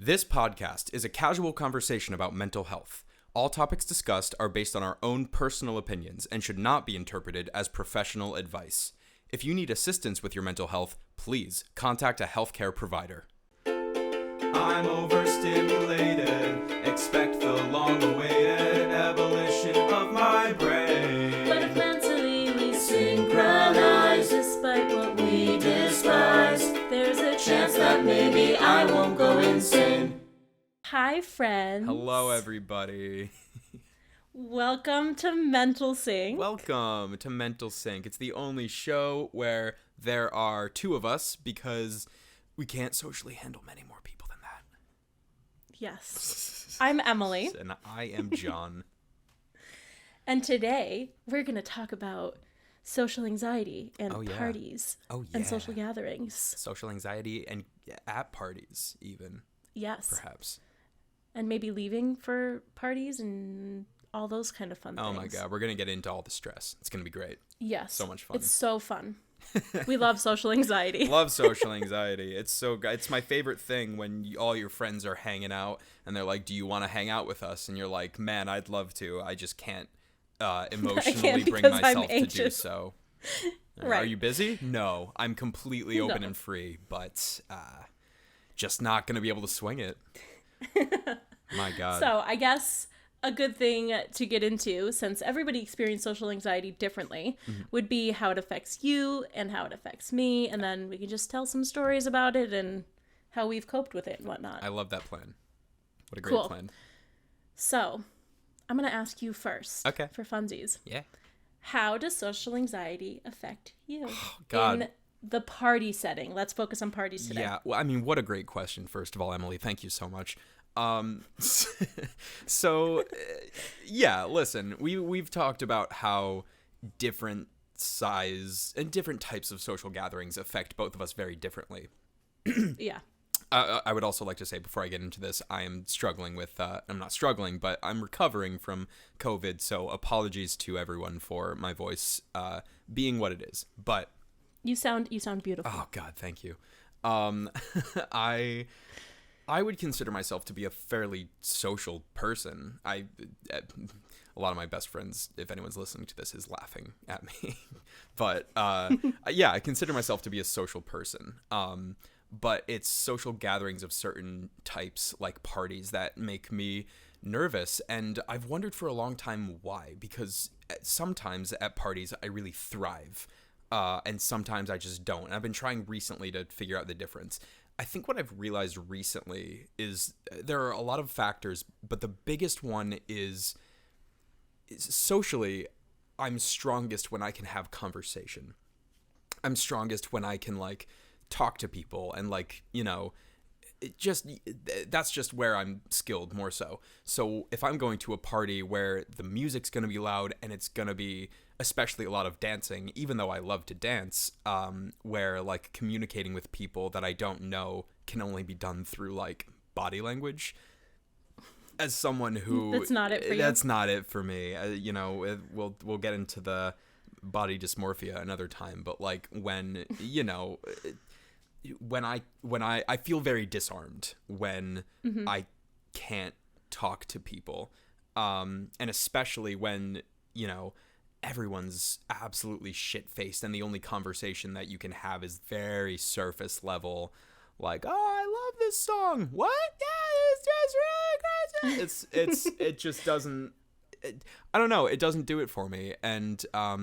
This podcast is a casual conversation about mental health. All topics discussed are based on our own personal opinions and should not be interpreted as professional advice. If you need assistance with your mental health, please contact a healthcare provider. I'm overstimulated. Expect the long-awaited abolition of my brain. But if mentally we synchronize, despite what we despise, there's a chance that maybe I won't go insane. Hi, friends. Hello, everybody. Welcome to Mental Sync. Welcome to Mental Sync. It's the only show where there are two of us because we can't socially handle many more people than that. Yes. I'm Emily. And I am John. And today we're going to talk about social anxiety and Oh, yeah. parties Oh, yeah. and social gatherings. Social anxiety and at parties, even, Yes. perhaps. And maybe leaving for parties and all those kind of fun things. Oh, my God. We're going to get into all the stress. It's going to be great. Yes. So much fun. It's so fun. We love social anxiety. Love social anxiety. It's so good. It's my favorite thing when all your friends are hanging out and they're like, do you want to hang out with us? And you're like, man, I'd love to. I just can't emotionally bring because I'm myself to do anxious. so. Right. Are you busy? No. I'm completely open No. and free, but just not going to be able to swing it. My God. So I guess a good thing to get into, since everybody experiences social anxiety differently, would be how it affects you and how it affects me. And then we can just tell some stories about it and how we've coped with it and whatnot. I love that plan. What a great Cool. plan. So I'm going to ask you first. Okay. For funsies. Yeah. How does social anxiety affect you God. in the party setting? Let's focus on parties today. Yeah. Well, I mean, what a great question, first of all, Emily. Thank you so much. So, yeah, listen, we've talked about how different size and different types of social gatherings affect both of us very differently. Yeah. I would also like to say, before I get into this, I am struggling with, I'm not struggling, but I'm recovering from COVID, so apologies to everyone for my voice being what it is. But You sound beautiful. oh, God, thank you. I would consider myself to be a fairly social person. A lot of my best friends, if anyone's listening to this, is laughing at me. But yeah, I consider myself to be a social person. But it's social gatherings of certain types, like parties, that make me nervous. And I've wondered for a long time why. Because sometimes at parties, I really thrive. And sometimes I just don't. And I've been trying recently to figure out the difference. I think what I've realized recently is there are a lot of factors, but the biggest one is socially, I'm strongest when I can have conversation. I'm strongest when I can, like, talk to people and, like, you know, that's just where I'm skilled more so. So if I'm going to a party where the music's going to be loud and it's going to be especially a lot of dancing, even though I love to dance, where, like, communicating with people that I don't know can only be done through, like, body language. As someone who... That's not it for you? That's not it for me. You know, we'll get into the body dysmorphia another time, but, like, when, you know... When I feel very disarmed when I can't talk to people, and especially when, you know, everyone's absolutely shit-faced and the only conversation that you can have is very surface level, like, oh, I love this song. What? Yeah, it's just really crazy. It just doesn't. I don't know. It doesn't do it for me. And a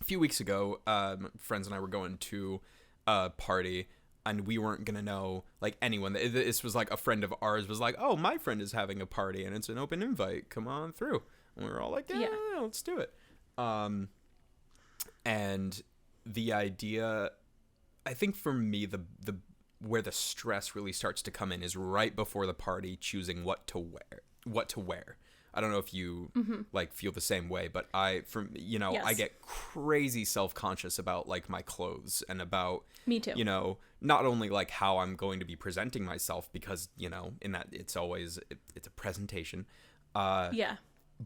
few weeks ago, friends and I were going to a party and we weren't gonna know, like, anyone. This was like a friend of ours was like, oh, my friend is having a party and it's an open invite, come on through. And we were all like, yeah. Let's do it. And the idea, I think for me, the where the stress really starts to come in is right before the party, choosing what to wear. I don't know if you like feel the same way, but yes. I get crazy self-conscious about, like, my clothes and about, Me too. you know, not only, like, how I'm going to be presenting myself, because, you know, in that it's always, it's a presentation. Yeah.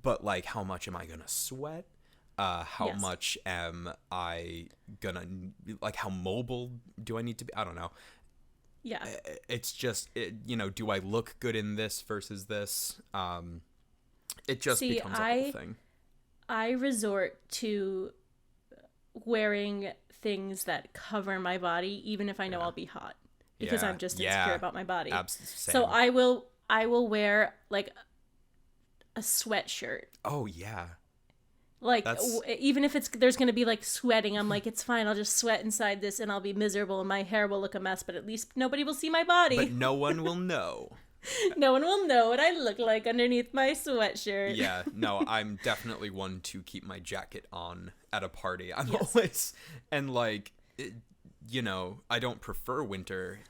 But, like, how much am I going to sweat? How Yes. much am I gonna, like, how mobile do I need to be? I don't know. Yeah. It's just, do I look good in this versus this? It just See, becomes a whole thing. I resort to wearing things that cover my body, even if I know Yeah. I'll be hot, because Yeah. I'm just insecure Yeah. about my body. So Same. I will wear like a sweatshirt. Oh, yeah. Like That's even if there's gonna be like sweating, I'm like, it's fine. I'll just sweat inside this, and I'll be miserable, and my hair will look a mess. But at least nobody will see my but body. no one will know. No one will know what I look like underneath my sweatshirt. Yeah, no, I'm definitely one to keep my jacket on at a party. I'm Yes. always, and like, I don't prefer winter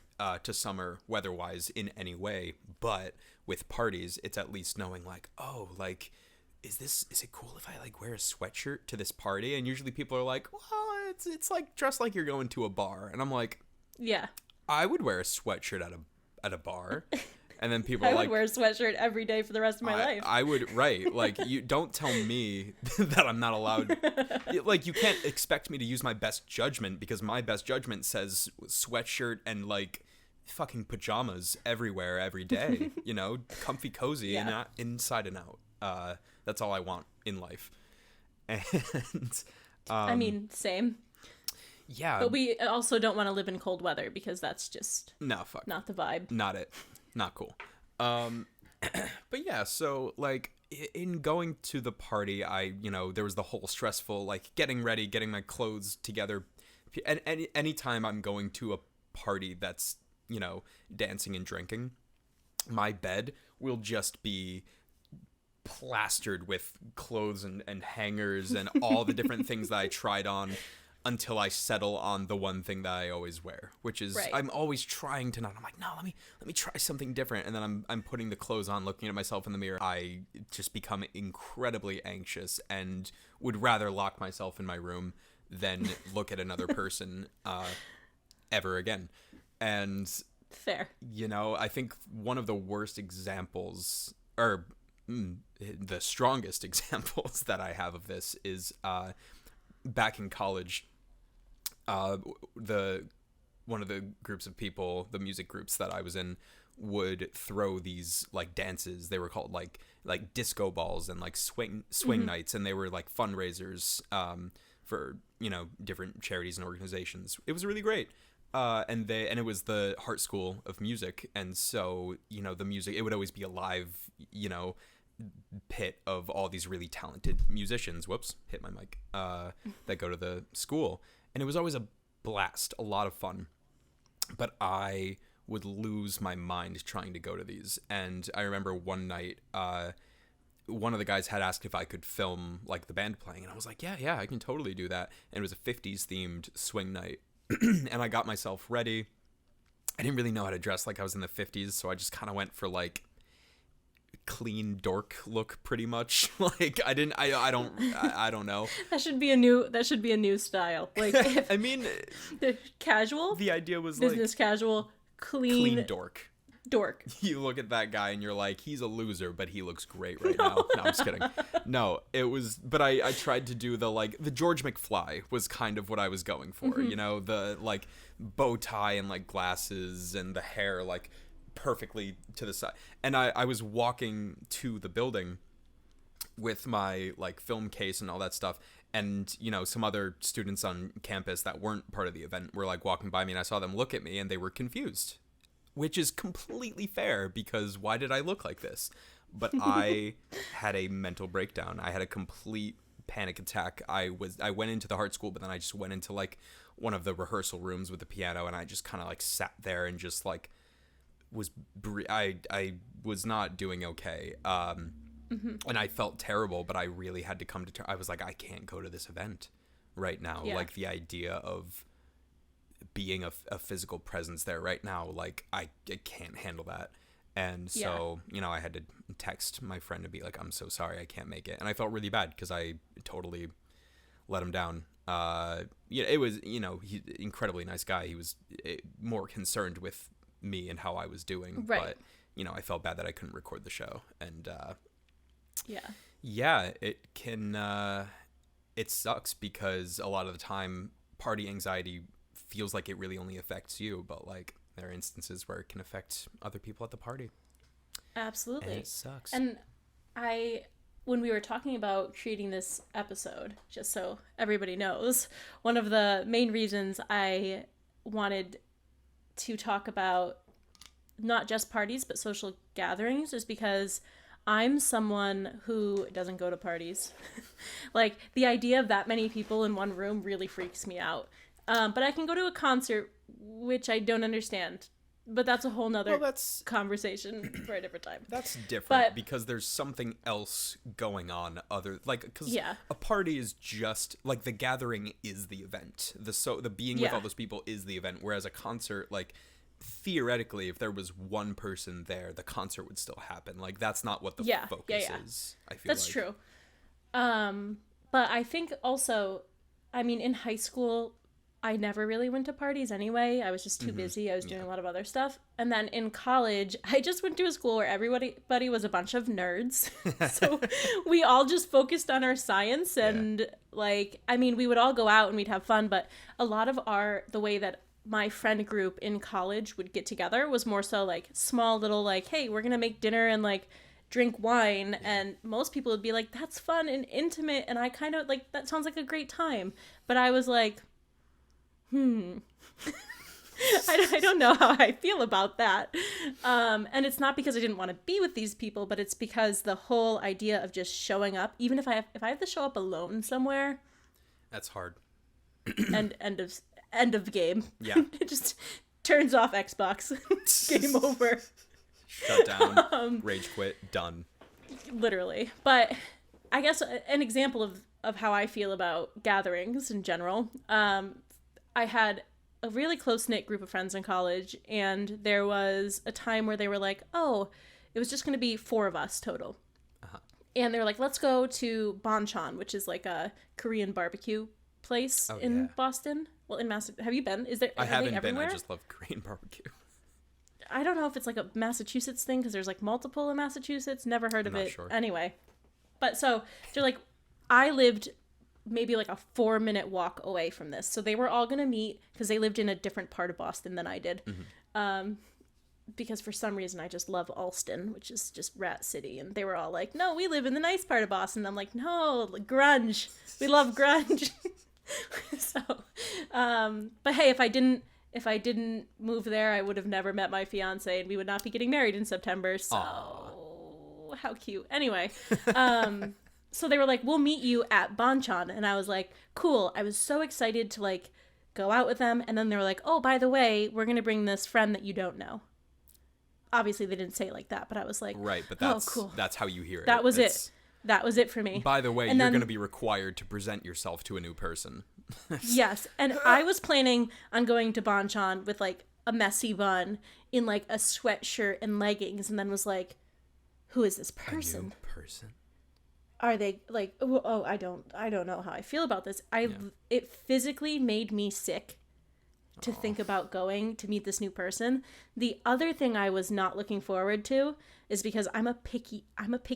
to summer weather-wise in any way, but with parties, it's at least knowing like, oh, like, is it cool if I like wear a sweatshirt to this party? And usually people are like, well, it's like dress like you're going to a bar, and I'm like, Yeah. I would wear a sweatshirt at a bar. And then people I are would like, wear a sweatshirt every day for the rest of my life. I would, right. Like, you don't tell me that I'm not allowed. Like, you can't expect me to use my best judgment, because my best judgment says sweatshirt and, like, fucking pajamas everywhere, every day. Comfy, cozy, Yeah. and inside and out. That's all I want in life. And, I mean, same. yeah. But we also don't want to live in cold weather, because that's just No, fuck. not the vibe. Not it. Not cool. But yeah, so like in going to the party, there was the whole stressful like getting ready, getting my clothes together. And anytime I'm going to a party that's, dancing and drinking, my bed will just be plastered with clothes and hangers and all the different things that I tried on, until I settle on the one thing that I always wear, which is Right. I'm always trying to not. I'm like, no, let me try something different, and then I'm putting the clothes on, looking at myself in the mirror. I just become incredibly anxious and would rather lock myself in my room than look at another person ever again. And Fair. I think one of the worst examples, or the strongest examples that I have of this is back in college. One of the groups of people, the music groups that I was in, would throw these like dances. They were called like disco balls and like swing nights, and they were like fundraisers for different charities and organizations. It was really great. And it was the Hart School of Music, and so the music, it would always be a live pit of all these really talented musicians. Whoops, hit my mic. That go to the school. And it was always a blast, a lot of fun. But I would lose my mind trying to go to these. And I remember one night, one of the guys had asked if I could film like the band playing. And I was like, yeah, I can totally do that. And it was a 50s themed swing night. And I got myself ready. I didn't really know how to dress like I was in the 50s. So I just kind of went for like clean dork look, pretty much. Like I don't know. That should be a new style. Like I mean, casual, the idea was business like casual, clean dork. You look at that guy and you're like, he's a loser, but he looks great right now. No, I'm just kidding. No, it was, but I tried to do the George McFly was kind of what I was going for. The like bow tie and like glasses and the hair like perfectly to the side. And I was walking to the building with my like film case and all that stuff, and some other students on campus that weren't part of the event were like walking by me, and I saw them look at me and they were confused, which is completely fair, because why did I look like this? But I had a mental breakdown. I had a complete panic attack. I went into the Hart School, but then I just went into like one of the rehearsal rooms with the piano, and I just kind of like sat there and just like I was not doing okay. And I felt terrible, but I really had to come to terms. I was like, I can't go to this event right now. Yeah. Like the idea of being a physical presence there right now, like I can't handle that. And so, I had to text my friend to be like, I'm so sorry, I can't make it. And I felt really bad because I totally let him down. It was, he's an incredibly nice guy. He was more concerned with me and how I was doing. Right. But, I felt bad that I couldn't record the show. And, yeah, it can, it sucks because a lot of the time party anxiety feels like it really only affects you, but like there are instances where it can affect other people at the party. Absolutely. And it sucks. And when we were talking about creating this episode, just so everybody knows, one of the main reasons I wanted to talk about not just parties, but social gatherings is because I'm someone who doesn't go to parties. Like, the idea of that many people in one room really freaks me out. But I can go to a concert, which I don't understand. But that's a whole nother conversation for a different time. That's different because there's something else going on because a party is just like the gathering is the event. The being with all those people is the event. Whereas a concert, like, theoretically, if there was one person there, the concert would still happen. Like, that's not what the focus is. I feel that's true. But I think also, I mean, in high school, I never really went to parties anyway. I was just too busy. I was doing a lot of other stuff. And then in college, I just went to a school where everybody was a bunch of nerds. So we all just focused on our science and like, I mean, we would all go out and we'd have fun, but a lot of the way that my friend group in college would get together was more so like small little like, hey, we're going to make dinner and like drink wine. And most people would be like, that's fun and intimate. And I kind of like, that sounds like a great time. But I was like, I don't know how I feel about that. And it's not because I didn't want to be with these people, but it's because the whole idea of just showing up, even if I have to show up alone somewhere, that's hard. And end of game. Yeah. It just turns off Xbox. Game over. Shut down. Rage quit. Done. Literally. But I guess an example of how I feel about gatherings in general, I had a really close-knit group of friends in college, and there was a time where they were like, oh, it was just going to be 4 of us total. Uh-huh. And they were like, let's go to Bonchon, which is like a Korean barbecue place in Boston. Well, in Massachusetts. Have you been? I haven't been. I just love Korean barbecue. I don't know if it's like a Massachusetts thing, because there's like multiple in Massachusetts. Never heard of it. Sure. Anyway. But so they're like, I lived maybe like a 4-minute walk away from this. So they were all going to meet because they lived in a different part of Boston than I did. Mm-hmm. Because for some reason I just love Allston, which is just Rat City. And they were all like, no, we live in the nice part of Boston. I'm like, no, grunge. We love grunge. So, but hey, if I didn't move there, I would have never met my fiance and we would not be getting married in September. So Aww. How cute. Anyway, so they were like, we'll meet you at Bonchon. And I was like, cool. I was so excited to like go out with them. And then they were like, oh, by the way, we're going to bring this friend that you don't know. Obviously they didn't say it like that, but I was like, right. But that's, cool. That's how you hear it. That was it. That was it for me. By the way, you're going to be required to present yourself to a new person. Yes. And I was planning on going to Bonchon with like a messy bun in like a sweatshirt and leggings, and then was like, who is this person? A new person? Are they like, oh, I don't know how I feel about this. It physically made me sick to think about going to meet this new person. The other thing I was not looking forward to is because I'm a picky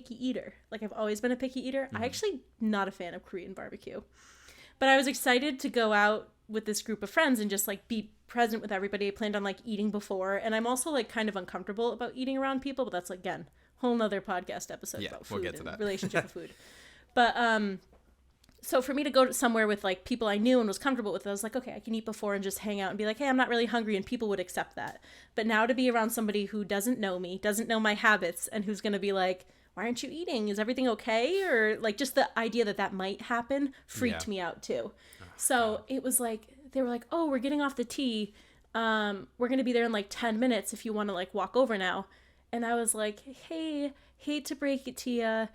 eater. Like, I've always been a picky eater. I actually not a fan of Korean barbecue. But I was excited to go out with this group of friends and just like be present with everybody. I planned on like eating before, and I'm also like kind of uncomfortable about eating around people, but that's again whole nother podcast episode about food and relationship with food. But so for me to go to somewhere with like people I knew and was comfortable with, I was like, okay, I can eat before and just hang out and be like, hey, I'm not really hungry, and people would accept that. But now to be around somebody who doesn't know me, doesn't know my habits, and who's going to be like, why aren't you eating? Is everything okay? Or like just the idea that might happen freaked me out too. So it was like, they were like, oh, we're getting off the T. We're going to be there in like 10 minutes if you want to like walk over now. And I was like, hey, hate to break it to you.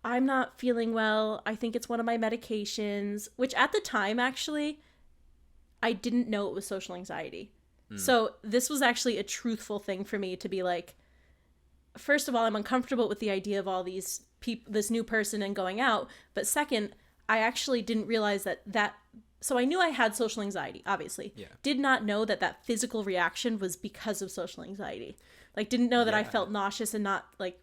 I'm not feeling well. I think it's one of my medications, which at the time, actually, I didn't know it was social anxiety. So this was actually a truthful thing for me to be like, first of all, I'm uncomfortable with the idea of all these people, this new person and going out. But second, I actually didn't realize that so I knew I had social anxiety, obviously. Yeah. Did not know that physical reaction was because of social anxiety. Like, didn't know that I felt nauseous and not like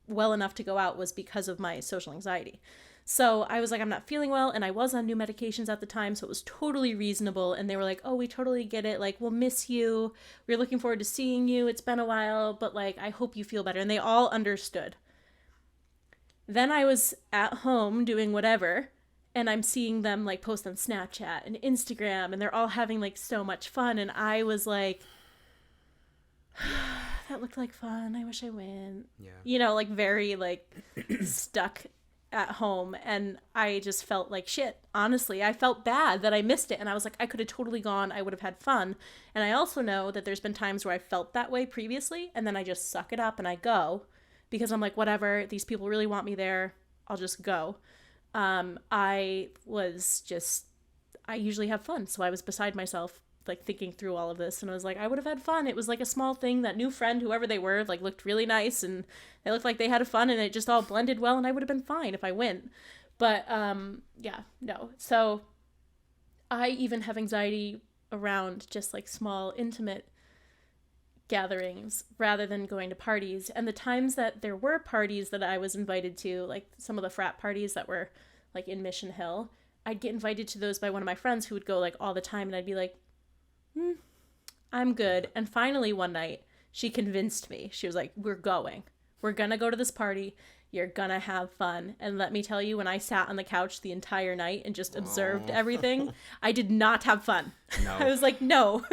well enough to go out was because of my social anxiety. So I was like, I'm not feeling well, and I was on new medications at the time, so it was totally reasonable. And they were like, oh, we totally get it. Like, we'll miss you. We're looking forward to seeing you. It's been a while, but like, I hope you feel better. And they all understood. Then I was at home doing whatever, and I'm seeing them like post on Snapchat and Instagram, and they're all having like so much fun. And I was like, that looked like fun. I wish I went. Yeah. You know, like very like stuck at home, and I just felt like shit. Honestly, I felt bad that I missed it, and I was like, I could have totally gone. I would have had fun. And I also know that there's been times where I felt that way previously, and then I just suck it up and I go because I'm like, whatever. These people really want me there. I'll just go. I was just, I usually have fun, so I was beside myself like thinking through all of this, and I was like, I would have had fun. It was like a small thing. That new friend, whoever they were, like looked really nice, and they looked like they had fun, and it just all blended well, and I would have been fine if I went. But yeah, no. So I even have anxiety around just like small intimate gatherings rather than going to parties. And the times that there were parties that I was invited to, like some of the frat parties that were like in Mission Hill, I'd get invited to those by one of my friends who would go like all the time, and I'd be like, I'm good. And finally one night she convinced me. She was like, we're going. We're gonna go to this party. You're gonna have fun. And let me tell you, when I sat on the couch the entire night and just observed everything, I did not have fun. No. I was like, no.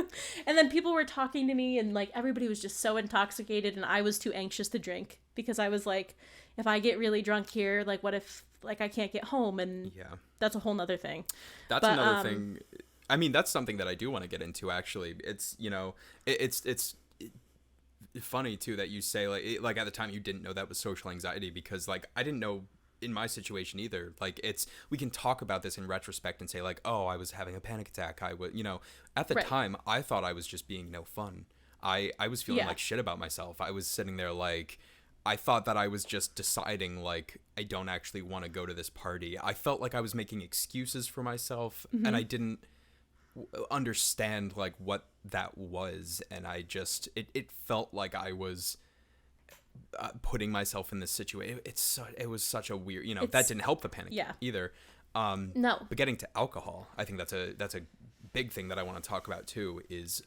And then people were talking to me, and like everybody was just so intoxicated, and I was too anxious to drink because I was like, if I get really drunk here, like what if like I can't get home? And Yeah. that's a whole nother thing. That's another thing. I mean, that's something that I do want to get into, actually. It's, you know, it's funny, too, that you say, like at the time you didn't know that was social anxiety, because, like, I didn't know in my situation either. Like, we can talk about this in retrospect and say, like, oh, I was having a panic attack. I would, you know, at the time, I thought I was just being no fun. I was feeling like shit about myself. I was sitting there, like, I thought that I was just deciding, like, I don't actually want to go to this party. I felt like I was making excuses for myself, and I didn't understand like what that was, and I just it felt like I was putting myself in this situation. It was such a weird, you know, that didn't help the panic either. No. But getting to alcohol, I think that's a big thing that I want to talk about too. Is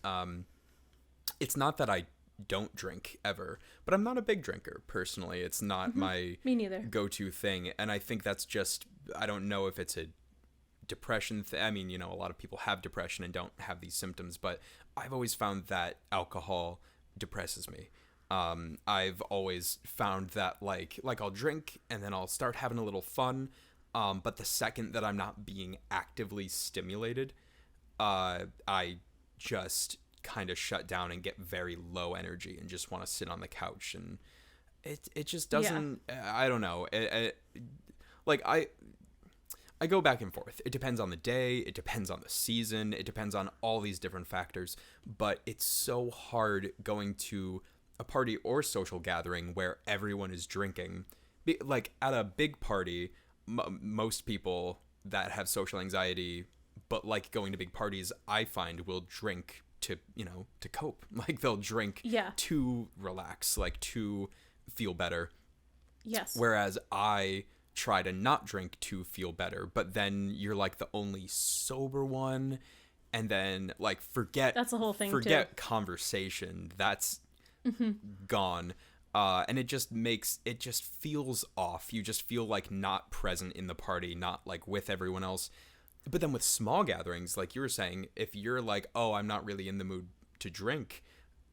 it's not that I don't drink ever, but I'm not a big drinker personally. It's not my Me neither. go-to thing, and I think that's just, I don't know if it's a depression I mean, you know, a lot of people have depression and don't have these symptoms, but I've always found that alcohol depresses me. I've always found that like I'll drink and then I'll start having a little fun, but the second that I'm not being actively stimulated, I just kind of shut down and get very low energy and just want to sit on the couch, and it just doesn't, I don't know, like I go back and forth. It depends on the day. It depends on the season. It depends on all these different factors. But it's so hard going to a party or social gathering where everyone is drinking. Like at a big party, most people that have social anxiety but like going to big parties, I find, will drink to, you know, to cope. Like they'll drink to relax, like to feel better. Yes. Whereas I try to not drink to feel better, but then you're like the only sober one, and then like that's the whole thing. Forget conversation, that's gone, and it just feels off. You just feel like not present in the party, not like with everyone else. But then with small gatherings, like you were saying, if you're like, oh, I'm not really in the mood to drink,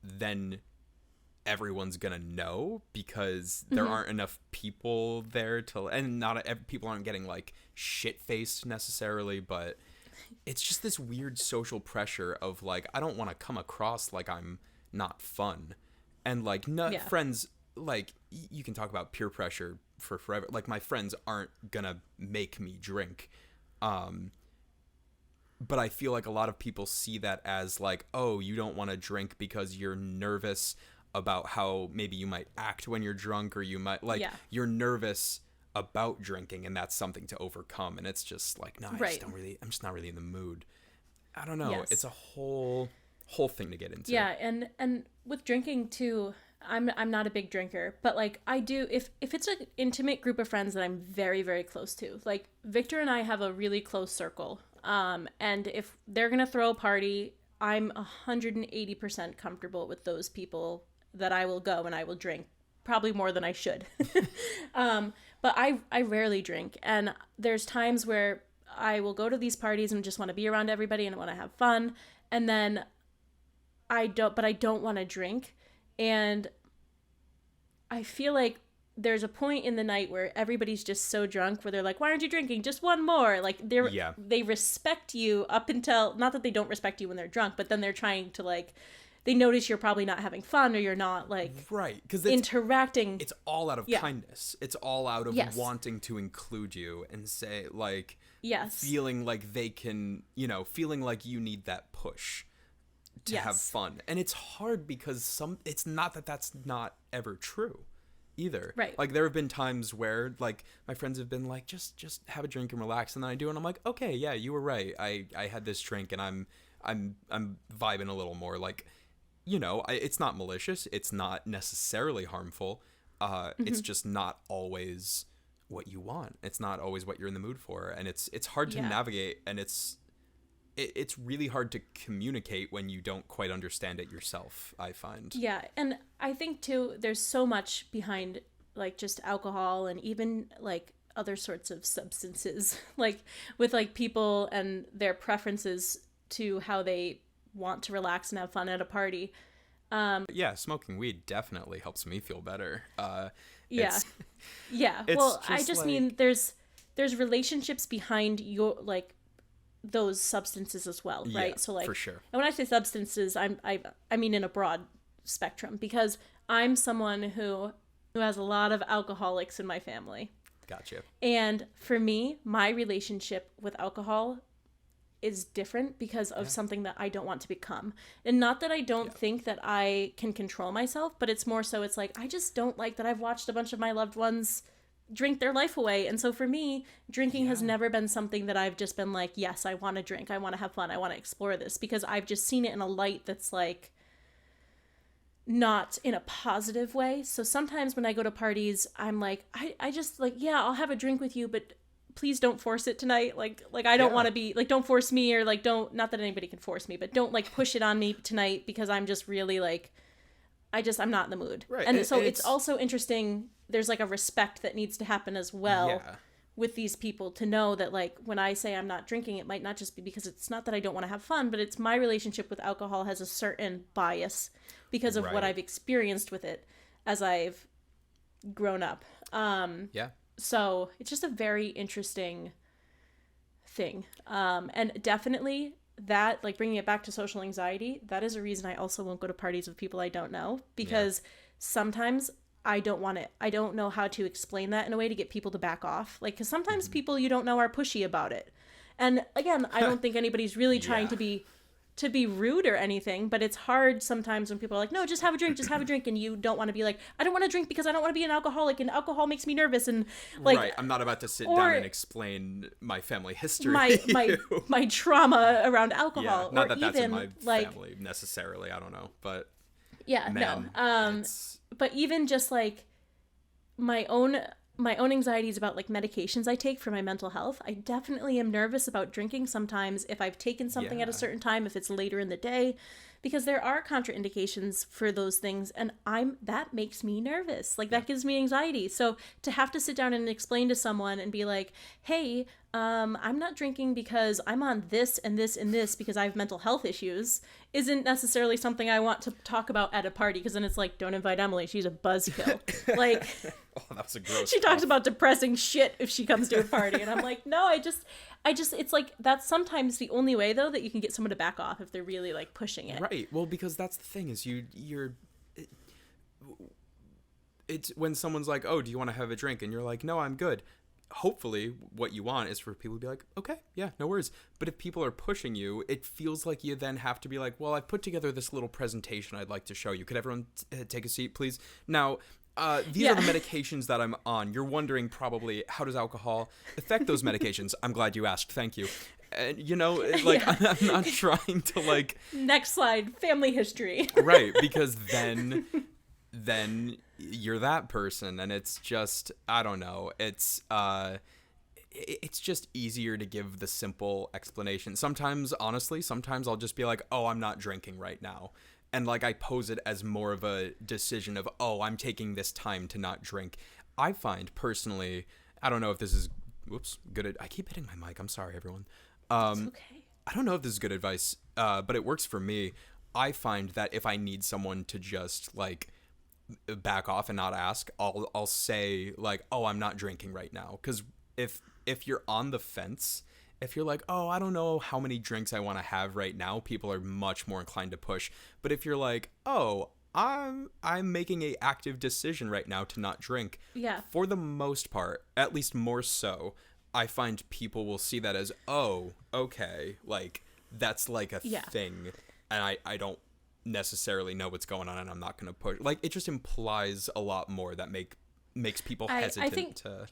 then everyone's gonna know, because there aren't enough people there to, and not people aren't getting like shit-faced necessarily, but it's just this weird social pressure of like, I don't want to come across like I'm not fun, and like friends, like you can talk about peer pressure for forever. Like my friends aren't gonna make me drink, but I feel like a lot of people see that as like, oh, you don't want to drink because you're nervous about how maybe you might act when you're drunk, or you might you're nervous about drinking, and that's something to overcome. And it's just like, no, I'm just not really in the mood. I don't know. It's a whole thing to get into. Yeah. And with drinking too, I'm not a big drinker, but like I do if it's an intimate group of friends that I'm very, very close to. Like Victor and I have a really close circle. And if they're going to throw a party, I'm 180% comfortable with those people that I will go and I will drink, probably more than I should. But I rarely drink, and there's times where I will go to these parties and just want to be around everybody and I want to have fun, and then I don't want to drink. And I feel like there's a point in the night where everybody's just so drunk where they're like, why aren't you drinking? Just one more. Like they respect you up until, not that they don't respect you when they're drunk, but then they're trying to like, they notice you're probably not having fun or you're not like right, because interacting. It's all out of kindness. It's all out of wanting to include you and say like, feeling like they can, feeling like you need that push to have fun. And it's hard because it's not that that's not ever true either. Right. Like there have been times where like my friends have been like, just have a drink and relax. And then I do. And I'm like, okay, yeah, you were right. I had this drink and I'm vibing a little more. Like, it's not malicious. It's not necessarily harmful. It's just not always what you want. It's not always what you're in the mood for. And it's hard to navigate, and it's really hard to communicate when you don't quite understand it yourself, I find. Yeah, and I think too there's so much behind like just alcohol and even like other sorts of substances, like with like people and their preferences to how they want to relax and have fun at a party. Smoking weed definitely helps me feel better. Yeah. Well, I just mean there's relationships behind your like those substances as well, right? Yeah, so like for sure. And when I say substances, I mean in a broad spectrum, because I'm someone who has a lot of alcoholics in my family. Gotcha. And for me, my relationship with alcohol is different because of something that I don't want to become. And not that I don't think that I can control myself, but it's more so it's like I just don't like that I've watched a bunch of my loved ones drink their life away. And so for me, drinking has never been something that I've just been like, yes, I want to drink, I want to have fun, I want to explore this, because I've just seen it in a light that's like not in a positive way. So sometimes when I go to parties, I'm like, I just like, yeah, I'll have a drink with you, but please don't force it tonight. Like I don't want to be like, don't force me, or like don't, not that anybody can force me, but don't like push it on me tonight, because I'm just really like, I'm not in the mood. Right. And so it's also interesting. There's like a respect that needs to happen as well with these people, to know that like when I say I'm not drinking, it might not just be because it's not that I don't want to have fun, but it's my relationship with alcohol has a certain bias because of what I've experienced with it as I've grown up. So it's just a very interesting thing. And definitely that, like bringing it back to social anxiety, that is a reason I also won't go to parties with people I don't know, because sometimes I don't want it. I don't know how to explain that in a way to get people to back off. Like, because sometimes people you don't know are pushy about it. And again, I don't think anybody's really trying to be rude or anything, but it's hard sometimes when people are like, no, just have a drink, and you don't want to be like, I don't want to drink because I don't want to be an alcoholic, and alcohol makes me nervous, and like, right, I'm not about to sit down and explain my family history, my trauma around alcohol. Not that that's in my family necessarily, I don't know, but but even just like my own anxieties about like medications I take for my mental health, I definitely am nervous about drinking sometimes if I've taken something at a certain time, if it's later in the day, because there are contraindications for those things, and that makes me nervous. Like that gives me anxiety. So to have to sit down and explain to someone and be like, hey, I'm not drinking because I'm on this and this and this because I have mental health issues, isn't necessarily something I want to talk about at a party, because then it's like, don't invite Emily, she's a buzzkill. Like, oh, that's a gross. She talks about depressing shit if she comes to a party, and I'm like, no, I just, it's like, that's sometimes the only way though that you can get someone to back off if they're really like pushing it. Right. Well, because that's the thing is it's when someone's like, oh, do you want to have a drink? And you're like, no, I'm good. Hopefully what you want is for people to be like, okay, yeah, no worries. But if people are pushing you, it feels like you then have to be like, well, I've put together this little presentation I'd like to show you. Could everyone take a seat, please? Now, these are the medications that I'm on. You're wondering probably, how does alcohol affect those medications? I'm glad you asked. Thank you. And, like, I'm not trying to, like... Next slide, family history. Right, because then then you're that person. And it's just, I don't know. It's just easier to give the simple explanation. Sometimes, honestly, sometimes I'll just be like, oh, I'm not drinking right now. And like I pose it as more of a decision of, oh, I'm taking this time to not drink. I find personally, I don't know if this is, good. I keep hitting my mic. I'm sorry, everyone. It's okay. I don't know if this is good advice, but it works for me. I find that if I need someone to just like back off and not ask, I'll say like, oh, I'm not drinking right now. Because if you're on the fence, if you're like, oh, I don't know how many drinks I want to have right now, people are much more inclined to push. But if you're like, oh, I'm making a active decision right now to not drink. Yeah. For the most part, at least more so, I find people will see that as, oh, okay, like that's like a thing, and I don't necessarily know what's going on, and I'm not gonna push. Like it just implies a lot more that makes people hesitant to.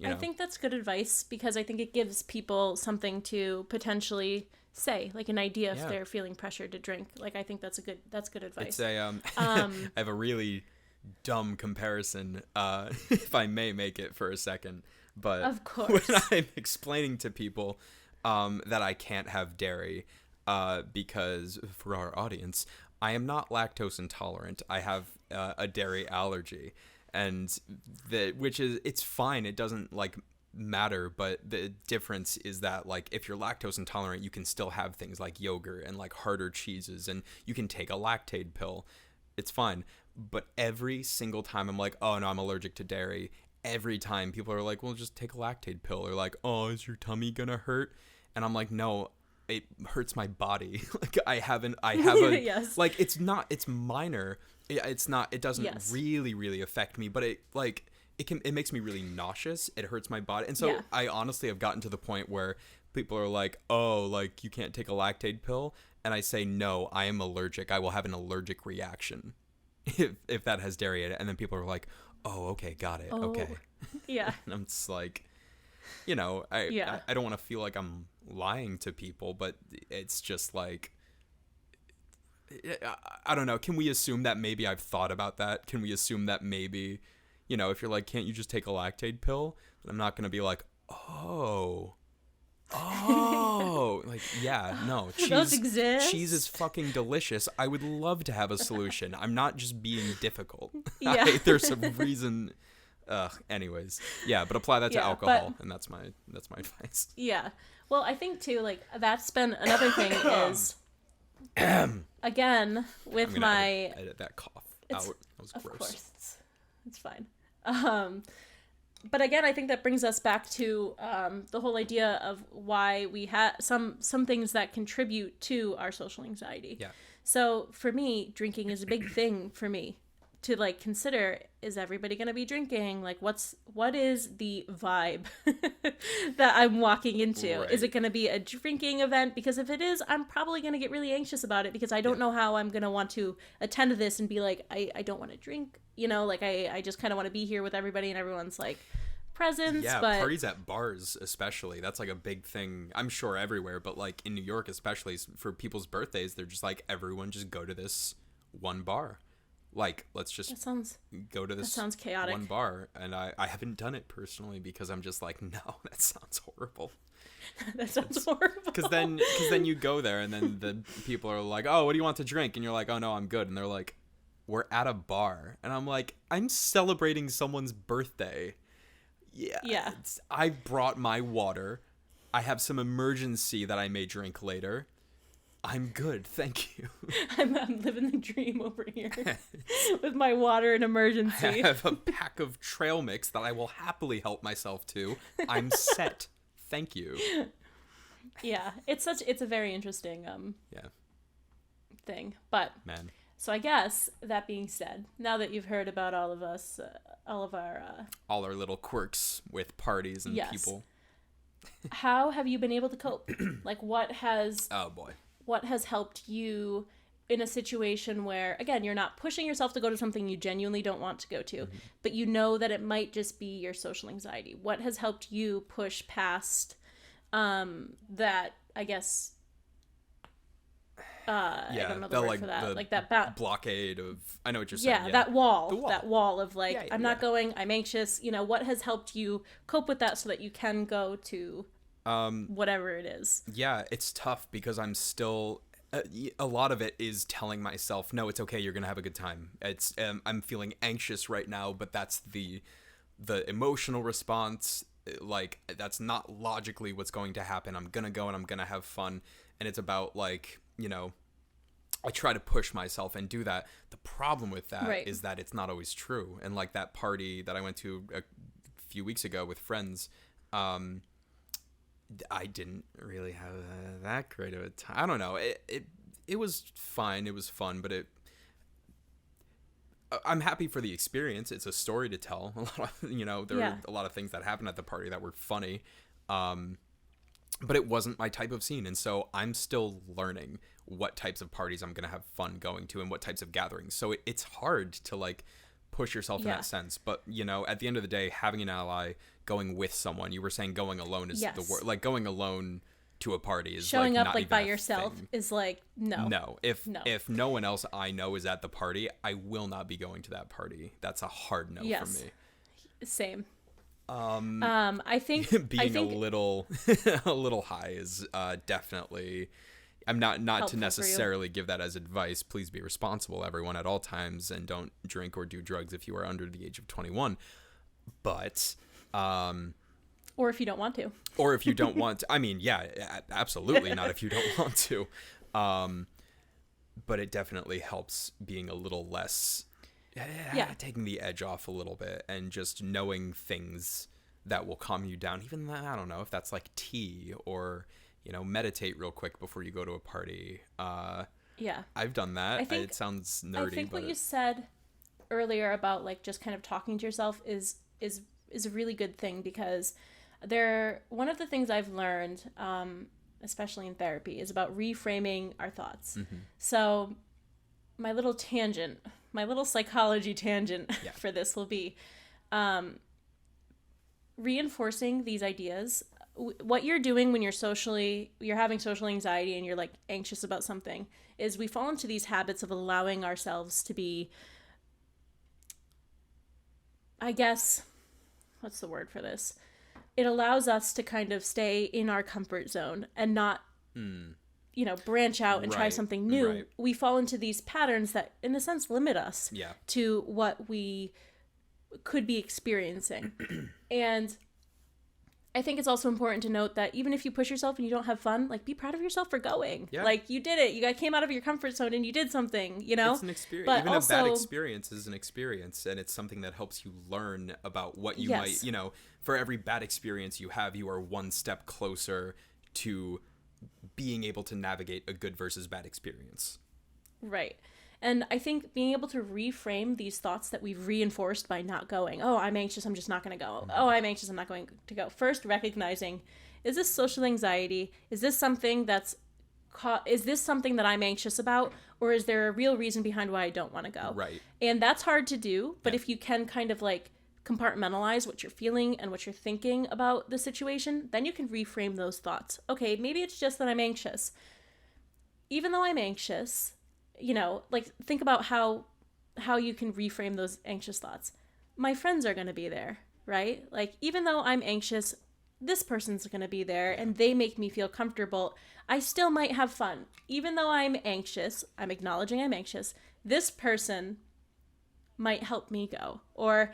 I think that's good advice because I think it gives people something to potentially say, like an idea if they're feeling pressured to drink. Like I think that's good advice. It's a I have a really dumb comparison, if I may make it for a second. But of course, when I'm explaining to people that I can't have dairy, because for our audience, I am not lactose intolerant. I have a dairy allergy. And it's fine. It doesn't like matter, but the difference is that like if you're lactose intolerant, you can still have things like yogurt and like harder cheeses, and you can take a lactate pill. It's fine. But every single time I'm like, oh no, I'm allergic to dairy. Every time people are like, well, just take a lactate pill, or like, oh, is your tummy gonna hurt? And I'm like, no, it hurts my body. Like I have a yes. Like it's minor. It's not, it doesn't really affect me, but it makes me really nauseous. It hurts my body. And so I honestly have gotten to the point where people are like, oh, like you can't take a lactate pill. And I say, no, I am allergic. I will have an allergic reaction if that has dairy in it. And then people are like, oh, okay, got it. Oh, okay. Yeah. And I'm just like, I don't want to feel like I'm lying to people, but it's just like, I don't know. Can we assume that maybe I've thought about that? Can we assume that maybe, if you're like, can't you just take a lactate pill? And I'm not going to be like, oh, like, yeah, no. Those exist. Cheese is fucking delicious. I would love to have a solution. I'm not just being difficult. Yeah. There's a reason. Anyways. Yeah, but apply that to alcohol, and that's my advice. Yeah. Well, I think too, like that's been another thing is again with my edit that cough out. That was gross. Of course, it's fine. But again, I think that brings us back to the whole idea of why we have some things that contribute to our social anxiety. Yeah. So for me, drinking is a big thing for me to like consider. Is everybody going to be drinking? Like what is the vibe that I'm walking into? Right. Is it going to be a drinking event? Because if it is, I'm probably going to get really anxious about it because I don't know how I'm going to want to attend to this and be like, I don't want to drink, like I just kind of want to be here with everybody and everyone's like presence. Yeah, but parties at bars especially, that's like a big thing, I'm sure everywhere, but like in New York especially for people's birthdays, they're just like, everyone just go to this one bar. Like, let's just go to this sounds chaotic. one bar. And I haven't done it personally because I'm just like, no, that sounds horrible. That sounds horrible. Because then you go there and then the people are like, oh, what do you want to drink? And you're like, oh, no, I'm good. And they're like, we're at a bar. And I'm like, I'm celebrating someone's birthday. Yeah. I brought my water. I have some emergency that I may drink later. I'm good, thank you. I'm living the dream over here with my water in emergency. I have a pack of trail mix that I will happily help myself to. I'm set. Thank you. Yeah, it's a very interesting thing. But man. So I guess that being said, now that you've heard about all of us, all our little quirks with parties and people, how have you been able to cope? Like, what has helped you in a situation where, again, you're not pushing yourself to go to something you genuinely don't want to go to, but you know that it might just be your social anxiety? What has helped you push past that, I guess, I Yeah, don't know the the word for that. the Like that blockade of, I know what you're saying. yeah, Yeah, that wall, the wall. that wall of like, Yeah, yeah, I'm yeah. not going, I'm anxious. What has helped you cope with that so that you can go to whatever it is? Yeah, it's tough because I'm still. A lot of it is telling myself, no, it's okay. You're gonna have a good time. I'm feeling anxious right now, but that's the emotional response. Like, that's not logically what's going to happen. I'm gonna go and I'm gonna have fun, and it's about, like, I try to push myself and do that. The problem with that Right. is that it's not always true. And like that party that I went to a few weeks ago with friends, I didn't really have that great of a time. I don't know. It was fine. It was fun, but I'm happy for the experience. It's a story to tell. A lot of, there Yeah. were a lot of things that happened at the party that were funny. But it wasn't my type of scene, and so I'm still learning what types of parties I'm going to have fun going to and what types of gatherings. So it's hard to, like, push yourself in Yeah. that sense. But, at the end of the day, having an ally, going with someone, you were saying going alone is Yes. the word. Like, going alone to a party is Showing like up not like even by a yourself thing. is like, no. No, if No. no one else I know is at the party, I will not be going to that party. That's a hard no Yes. for me. Same. I think Being a little a little high is definitely. I'm not Helpful to for you. necessarily give that as advice. Please be responsible, everyone, at all times, and don't drink or do drugs if you are under the age of 21. But or if you don't want to. or if you don't want to. I mean, yeah, absolutely not if you don't want to. But it definitely helps being a little less, taking the edge off a little bit and just knowing things that will calm you down. Even that, I don't know if that's like tea or, meditate real quick before you go to a party. Yeah. I've done that. I think- It sounds nerdy, I think but what you said earlier about like just kind of talking to yourself is a really good thing, because one of the things I've learned, especially in therapy, is about reframing our thoughts. Mm-hmm. So my little psychology tangent Yeah. for this will be reinforcing these ideas. What you're doing when you're having social anxiety and you're like anxious about something is we fall into these habits of allowing ourselves to be, I guess, what's the word for this? It allows us to kind of stay in our comfort zone and not, branch out and try Right, something new. right. We fall into these patterns that, in a sense, limit us Yeah. to what we could be experiencing. And I think it's also important to note that even if you push yourself and you don't have fun, like, be proud of yourself for going. Yeah. Like, you did it. You came out of your comfort zone and you did something, It's an experience. But Even also, a bad experience is an experience, and it's something that helps you learn about what you Yes. might, for every bad experience you have, you are one step closer to being able to navigate a good versus bad experience. Right. And I think being able to reframe these thoughts that we've reinforced by not going, oh, I'm anxious, I'm just not going to go. Oh, I'm anxious, I'm not going to go. First, recognizing, is this social anxiety? Is this something that I'm anxious about? Or is there a real reason behind why I don't want to go? Right. And that's hard to do, but Yeah. if you can kind of like compartmentalize what you're feeling and what you're thinking about the situation, then you can reframe those thoughts. Okay, maybe it's just that I'm anxious. Even though I'm anxious, like, think about how you can reframe those anxious thoughts. My friends are going to be there, right? Like, even though I'm anxious, this person's going to be there and they make me feel comfortable. I still might have fun. Even though I'm anxious, I'm acknowledging I'm anxious. This person might help me go, or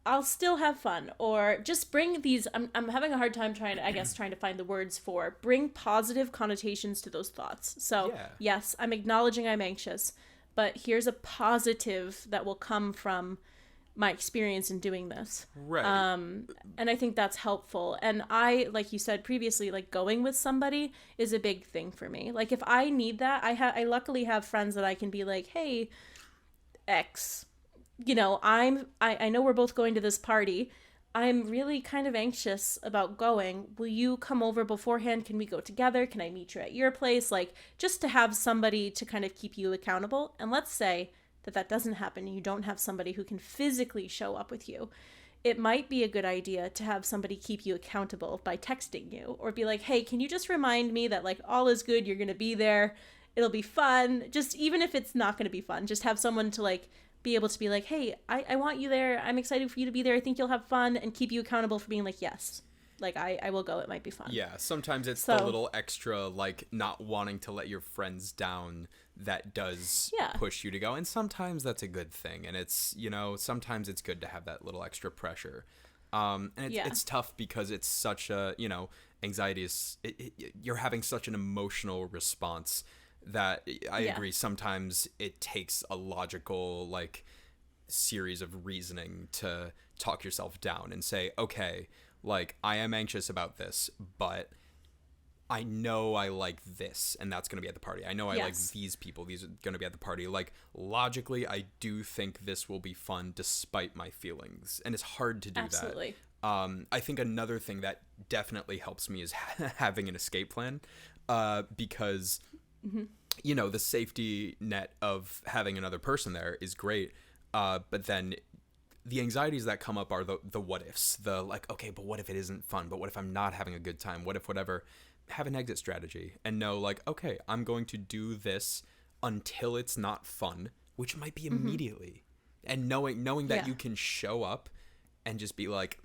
I'll still have fun, or just bring these, I'm having a hard time trying to find the words for, bring positive connotations to those thoughts. So, Yeah. yes, I'm acknowledging I'm anxious, but here's a positive that will come from my experience in doing this. Right. And I think that's helpful. And I, like you said previously, like, going with somebody is a big thing for me. Like, if I need that, I luckily have friends that I can be like, hey, X, I know we're both going to this party. I'm really kind of anxious about going. Will you come over beforehand? Can we go together? Can I meet you at your place? Like, just to have somebody to kind of keep you accountable. And let's say that doesn't happen and you don't have somebody who can physically show up with you. It might be a good idea to have somebody keep you accountable by texting you, or be like, hey, can you just remind me that, like, all is good, you're going to be there, It'll be fun. Just even if it's not going to be fun, just have someone to like be able to be like, hey, I want you there. I'm excited for you to be there. I think you'll have fun, and keep you accountable for being like, yes, like I will go. It might be fun. Yeah, sometimes it's the little extra, like, not wanting to let your friends down that does push you to go. And sometimes that's a good thing. And it's, you know, sometimes it's good to have that little extra pressure. And it's tough because it's such a, you know, anxiety is, you're having such an emotional response that I agree. Sometimes it takes a logical, like, series of reasoning to talk yourself down and say, okay, like, I am anxious about this, but I know I like this, and that's going to be at the party. I know I like these people. These are going to be at the party. Like, logically, I do think this will be fun despite my feelings. And it's hard to do Absolutely. that. I think another thing that definitely helps me is having an escape plan, because, you know, the safety net of having another person there is great. But then the anxieties that come up are the what ifs, the like, okay, but what if it isn't fun? But what if I'm not having a good time? What if whatever? Have an exit strategy and know, like, okay, I'm going to do this until it's not fun, which might be immediately. And knowing that you can show up and just be like,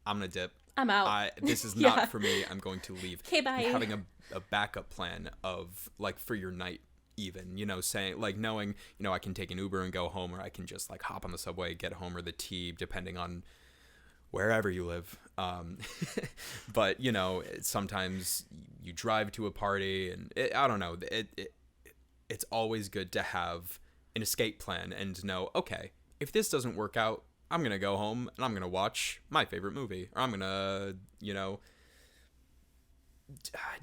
I'm gonna dip. I'm out. This is not for me. I'm going to leave. Okay, bye. And having a backup plan of, like, for your night, even, you know, saying, like, knowing, you know, I can take an Uber and go home, or I can just, like, hop on the subway, get home, or the T, depending on wherever you live. But, you know, sometimes you drive to a party, and I don't know, it's always good to have an escape plan and know, okay, if this doesn't work out, I'm gonna go home and I'm gonna watch my favorite movie, or I'm gonna, you know,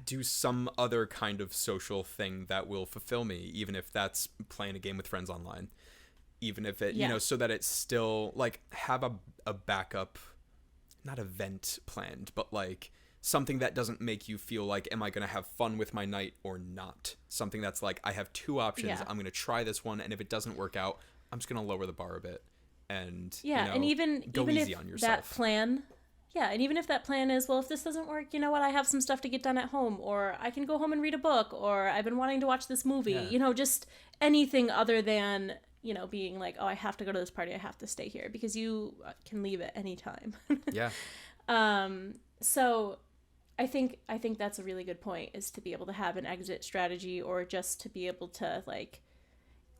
do some other kind of social thing that will fulfill me, even if that's playing a game with friends online, even if it, you know, so that it's still, like, have a backup, not event planned, but, like, something that doesn't make you feel like, am I going to have fun with my night or not? Something that's like, I have two options. I'm going to try this one, and if it doesn't work out, I'm just going to lower the bar a bit. And, you know, and even easy if on yourself. that plan... Yeah, and even if that plan is, well, if this doesn't work, you know what, I have some stuff to get done at home, or I can go home and read a book, or I've been wanting to watch this movie, you know, just anything other than, you know, being like, oh, I have to go to this party, I have to stay here, because you can leave at any time. So I think that's a really good point, is to be able to have an exit strategy, or just to be able to, like,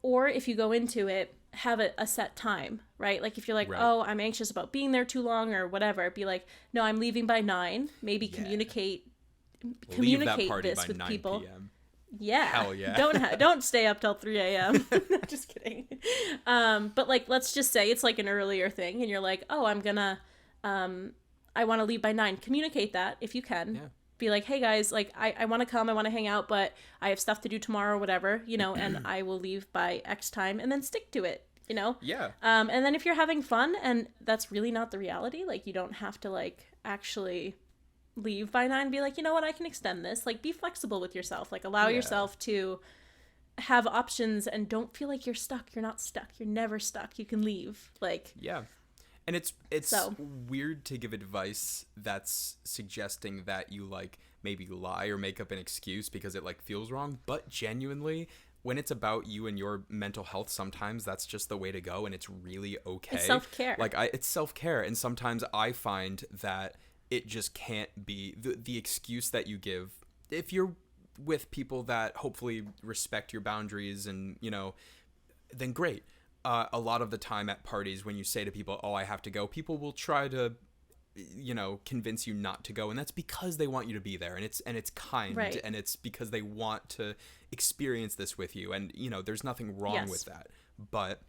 or if you go into it, have a set time, right? Like, if you're like, oh, I'm anxious about being there too long or whatever, be like, no, I'm leaving by 9. Maybe communicate that party this by with 9 people. PM. Yeah. Hell yeah. Don't stay up till 3 a.m. Just kidding. But, like, let's just say it's like an earlier thing, and you're like, oh, I'm gonna, I want to leave by 9. Communicate that if you can. Yeah. Be like, hey guys, like, I want to come, I want to hang out, but I have stuff to do tomorrow, whatever, you know, and I will leave by X time, and then stick to it, you know? Yeah. And then if you're having fun and that's really not the reality, like, you don't have to, like, actually leave by 9, be like, you know what, I can extend this. Like, be flexible with yourself, like, allow yourself to have options, and don't feel like you're stuck. You're not stuck. You're never stuck. You can leave. Like, yeah. And it's weird to give advice that's suggesting that you, like, maybe lie or make up an excuse because it, like, feels wrong. But genuinely, when it's about you and your mental health, sometimes that's just the way to go, and it's really okay. It's self-care. Like, it's self-care. And sometimes I find that it just can't be the excuse that you give. If you're with people that hopefully respect your boundaries and, you know, then great. A lot of the time at parties, when you say to people, oh, I have to go, people will try to, you know, convince you not to go. And that's because they want you to be there. And it's kind. Right. And it's because they want to experience this with you. And, you know, there's nothing wrong with that. But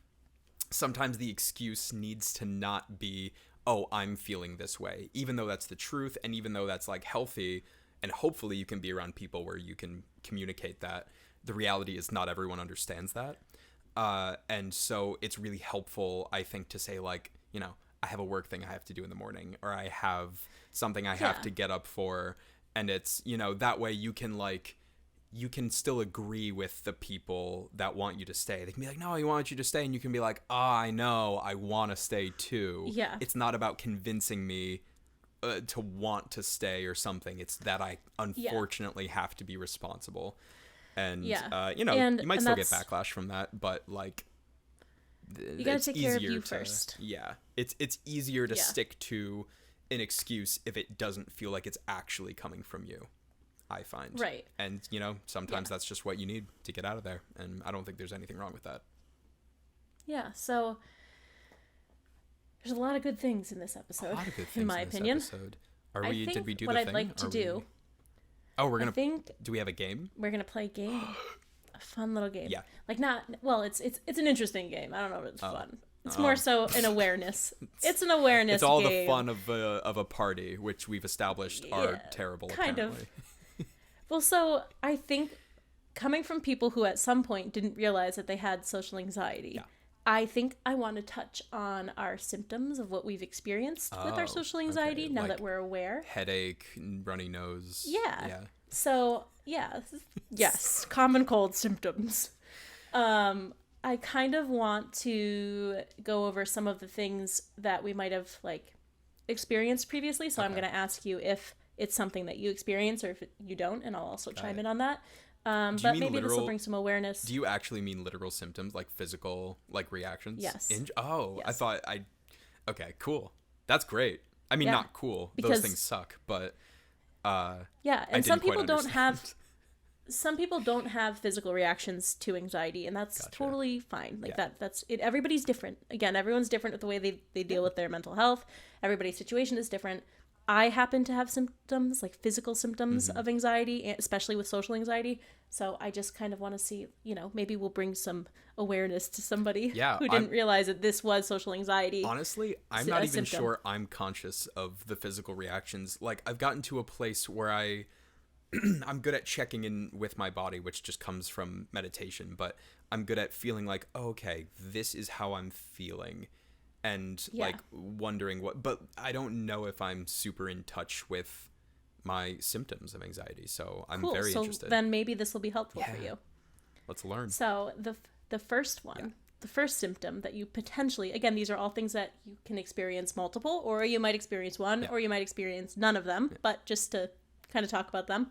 sometimes the excuse needs to not be, oh, I'm feeling this way, even though that's the truth. And even though that's, like, healthy. And hopefully you can be around people where you can communicate that. The reality is not everyone understands that. And so it's really helpful, I think, to say, like, you know, I have a work thing I have to do in the morning, or I have something I have to get up for. And it's, you know, that way you can, like, you can still agree with the people that want you to stay. They can be like, no, I want you to stay. And you can be like, I know, I want to stay too. Yeah. It's not about convincing me to want to stay or something. It's that I unfortunately have to be responsible. And Yeah. you know, And you might still get that's, backlash from that, but like you gotta it's take care of easier you to first. yeah, it's easier to Yeah. stick to an excuse if it doesn't feel like it's actually coming from you, I find. Right. And you know, sometimes Yeah. that's just what you need to get out of there, and I don't think there's anything wrong with that. Yeah. So there's a lot of good things in this A episode, lot of good things in my in this opinion. episode. Are I we? think Did we do what the I'd thing? like to Are do. we... Oh, we're I gonna. think Do we have a game? we're gonna play a game, a fun little game. Yeah. Like not well, it's an interesting game. I don't know if it's fun. It's Oh. more so an awareness. It's an awareness. It's all game. the fun of a party, which we've established are Yeah, terrible. kind of. Apparently. Well, so I think coming from people who at some point didn't realize that they had social anxiety, Yeah. I think I want to touch on our symptoms of what we've experienced with our Oh, social anxiety now like that we're aware. Headache, runny nose. Yeah. Yeah. So, yeah. Yes, common cold symptoms. I kind of want to go over some of the things that we might have like experienced previously. So I'm Okay. going to ask you if it's something that you experience or if you don't, and I'll also chime it. in on that. Do you But mean maybe this will literal- bring some awareness. Do you actually mean literal symptoms, like physical, like reactions? Yes. I Yes. thought I. Okay, cool. That's great. I mean, Yeah. not cool. Those Because- things suck, but. Yeah, I and some didn't quite people don't have understand. some people don't have physical reactions to anxiety, and that's Gotcha. totally fine. Like Yeah. that's it. Everybody's different. Again, everyone's different with the way they deal with their mental health. Everybody's situation is different. I happen to have symptoms, like physical symptoms Mm-hmm. of anxiety, especially with social anxiety. So I just kind of want to see, maybe we'll bring some awareness to somebody Yeah, who didn't realize that this was social anxiety. Honestly, I'm s- not a even symptom. sure I'm conscious of the physical reactions. Like, I've gotten to a place where I'm good at checking in with my body, which just comes from meditation, but I'm good at feeling like, oh, okay, this is how I'm feeling. And Yeah. like wondering but I don't know if I'm super in touch with my symptoms of anxiety. So I'm Cool. very So interested. then maybe this will be helpful for Yeah. you. Let's learn. So the first one, the first symptom that you potentially, again, these are all things that you can experience multiple, or you might experience one, Yeah. or you might experience none of them. But just to kind of talk about them,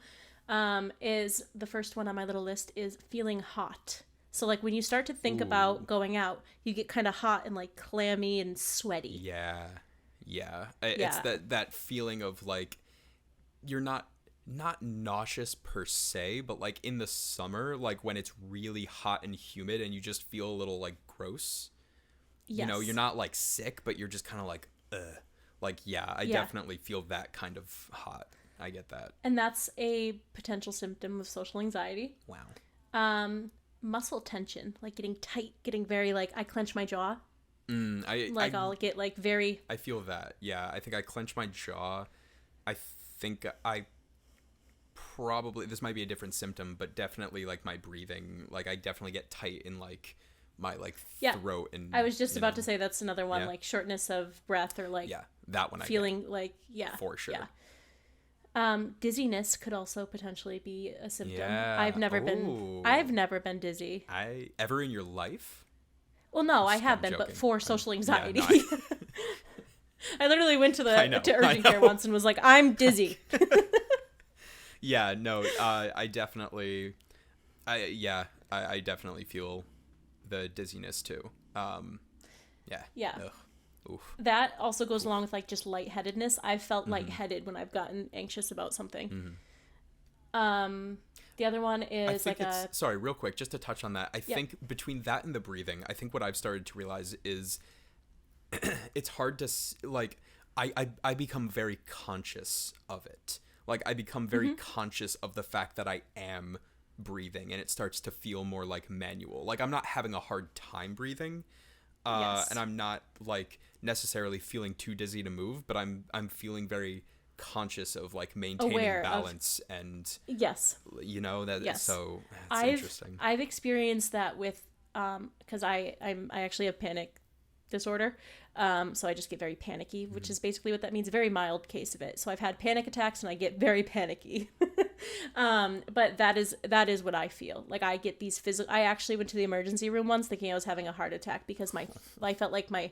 is the first one on my little list is feeling hot. So like when you start to think about going out, you get kind of hot and like clammy and sweaty. Yeah. It's Yeah. that feeling of like you're not nauseous per se, but like in the summer, like when it's really hot and humid and you just feel a little like gross. Yes. You're not like sick, but you're just kind of like ugh. Like I Yeah. definitely feel that kind of hot. I get that. And that's a potential symptom of social anxiety. Wow. Muscle tension, like getting tight, getting very like I clench my jaw. I'll get like very I feel that. Yeah, I think I clench my jaw. I think I probably, this might be a different symptom, but definitely like my breathing, like I definitely get tight in like my like Yeah. throat and I was just about to say that's another one, Yeah. like shortness of breath or like yeah, that one I feeling like for sure. Yeah. Dizziness could also potentially be a symptom. Yeah. I've never Ooh. been dizzy. I ever in your life? Well, no, I I'm have been, but joking. for social anxiety. Yeah, no, I literally went to I know, to I urgent care know. once and was like, I'm dizzy. Yeah, no, I definitely, I definitely feel the dizziness too. Yeah. Yeah. Ugh. Oof. That also goes along with like just lightheadedness. I've felt lightheaded when I've gotten anxious about something. The other one I is think like it's, sorry, real quick, just to touch on that. I Yeah. think between that and the breathing, I think what I've started to realize is it's hard to, like, I become very conscious of it. Like, I become very conscious of the fact that I am breathing, and it starts to feel more like manual. Like, I'm not having a hard time breathing, Yes. and I'm not, like, necessarily feeling too dizzy to move, but I'm feeling very conscious of, like, maintaining Aware of- balance and, yes. that Yes. so it's interesting. I've experienced that with because I actually have panic disorder, so I just get very panicky, which is basically what that means. A very mild case of it. So I've had panic attacks and I get very panicky. But that is what I feel like. I get these physical. I actually went to the emergency room once thinking I was having a heart attack because I felt like my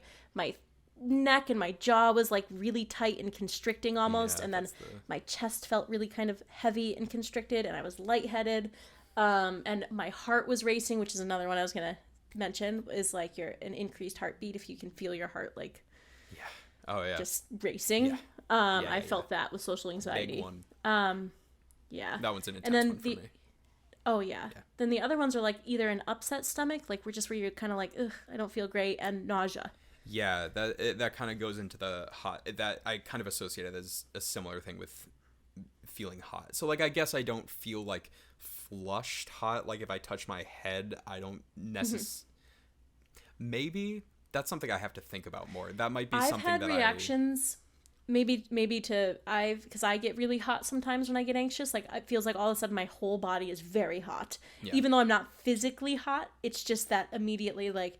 neck and my jaw was like really tight and constricting almost, Yeah, and then that's the- my chest felt really kind of heavy and constricted, and I was lightheaded. And my heart was racing, which is another one I was gonna mention, is like an increased heartbeat if you can feel your heart like Yeah. Oh yeah. just racing. Yeah. I felt that with social anxiety. Big one. Yeah. That one's an And then intense one for me. oh yeah. Then the other ones are like either an upset stomach, like we're just where you're kind of like, ugh, I don't feel great, and nausea. Yeah, that kind of goes into the hot. That I kind of associate it as a similar thing with feeling hot. So like I guess I don't feel like flushed hot. Like if I touch my head, I don't necessarily. Maybe that's something I have to think about more. That might be I've something had that reactions. Maybe to because I get really hot sometimes when I get anxious. Like it feels like all of a sudden my whole body is very hot, even though I'm not physically hot. It's just that immediately like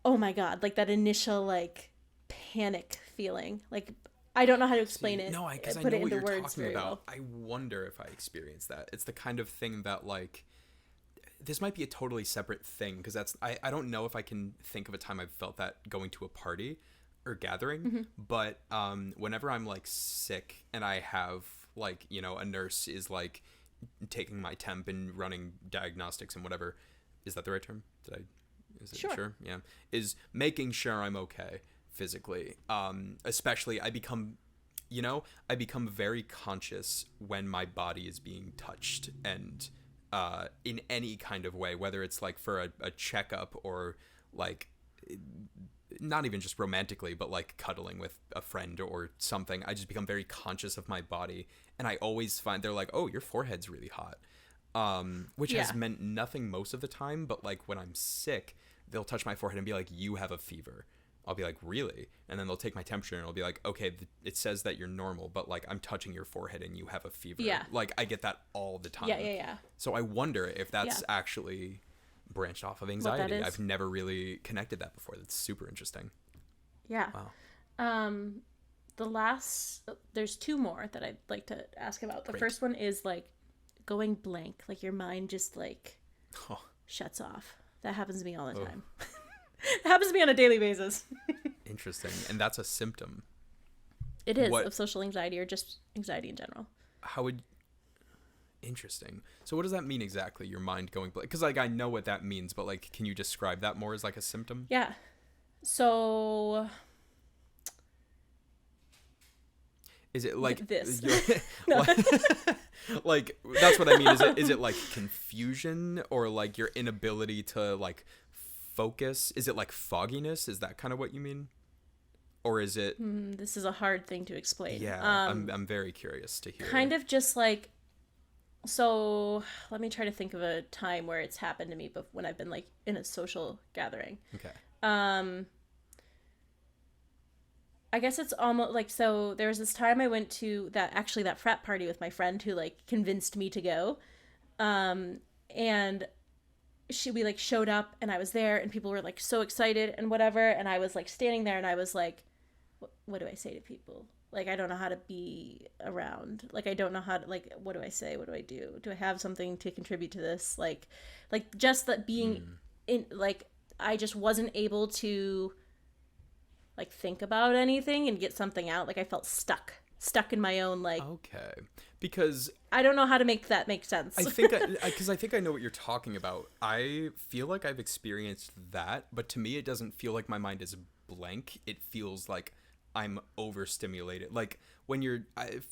oh my god, like that initial like panic feeling. Like I don't know how to explain it. No, because I put know it what into you're words talking very about. well. I wonder if I experience that. It's the kind of thing that like this might be a totally separate thing because I don't know if I can think of a time I've felt that going to a party or gathering, but whenever I'm like sick and I have like, you know, a nurse is like taking my temp and running diagnostics and whatever, is that the right term? Is it sure? Yeah. Is making sure I'm okay physically. Especially I become very conscious when my body is being touched and in any kind of way, whether it's like for a checkup or like not even just romantically, but like cuddling with a friend or something. I just become very conscious of my body, and I always find they're like, "Oh, your forehead's really hot," which has meant nothing most of the time. But like when I'm sick, they'll touch my forehead and be like, "You have a fever." I'll be like, "Really?" And then they'll take my temperature and it'll be like, "Okay, it says that you're normal, but like I'm touching your forehead and you have a fever." Yeah. Like I get that all the time. Yeah. So I wonder if that's actually branched off of anxiety. I've never really connected that before. That's super interesting. Yeah. Wow. There's two more that I'd like to ask about. The first one is like going blank, like your mind just like shuts off. That happens to me all the time. It happens to me on a daily basis. Interesting. And that's a symptom. It is of social anxiety or just anxiety in general. Interesting. So what does that mean exactly? Your mind going blank? Because like I know what that means, but like, can you describe that more as like a symptom? Yeah. So. Is it like this? like that's what I mean. Is it like confusion or like your inability to like focus? Is it like fogginess? Is that kind of what you mean? Or is it? This is a hard thing to explain. Yeah, I'm very curious to hear. Kind of just like. So let me try to think of a time where it's happened to me when I've been like in a social gathering. Okay. I guess it's almost like, so there was this time I went to that frat party with my friend who like convinced me to go. And we like showed up and I was there and people were like so excited and whatever. And I was like standing there and I was like, what do I say to people? Like, I don't know how to be around. Like, I don't know how to, like, what do I say? What do I do? Do I have something to contribute to this? Like just that being in, like, I just wasn't able to, like, think about anything and get something out. Like, I felt stuck in my own, like. Okay. Because. I don't know how to make that make sense. I think, because I think I know what you're talking about. I feel like I've experienced that, but to me, it doesn't feel like my mind is blank. It feels like I'm overstimulated. Like when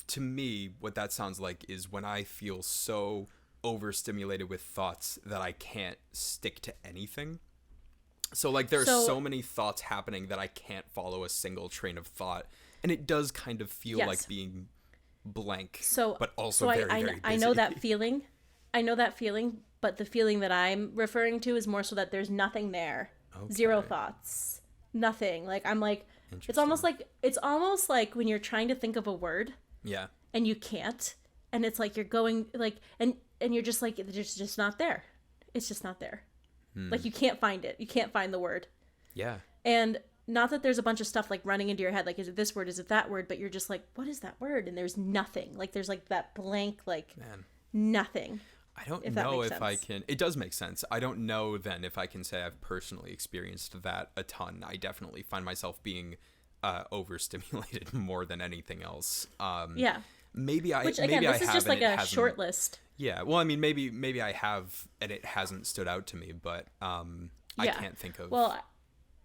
to me, what that sounds like is when I feel so overstimulated with thoughts that I can't stick to anything. So like there's so many thoughts happening that I can't follow a single train of thought. And it does kind of feel like being blank, but also very, very busy. I know that feeling. But the feeling that I'm referring to is more so that there's nothing there. Okay. Zero thoughts. Nothing. Like I'm like, it's almost like when you're trying to think of a word. Yeah. And you can't. And it's like you're going like and you're just like it's just not there. It's just not there. Like you can't find it. You can't find the word. Yeah. And not that there's a bunch of stuff like running into your head like is it this word, is it that word, but you're just like what is that word? And there's nothing. Like there's like that blank like nothing. I don't know if I can. It does make sense. I don't know then if I can say I've personally experienced that a ton. I definitely find myself being overstimulated more than anything else. Yeah. maybe I Which again, maybe I this is have just and like it a hasn't. short list. Yeah, well, I mean, maybe I have and it hasn't stood out to me, but I Yeah. can't think of Well,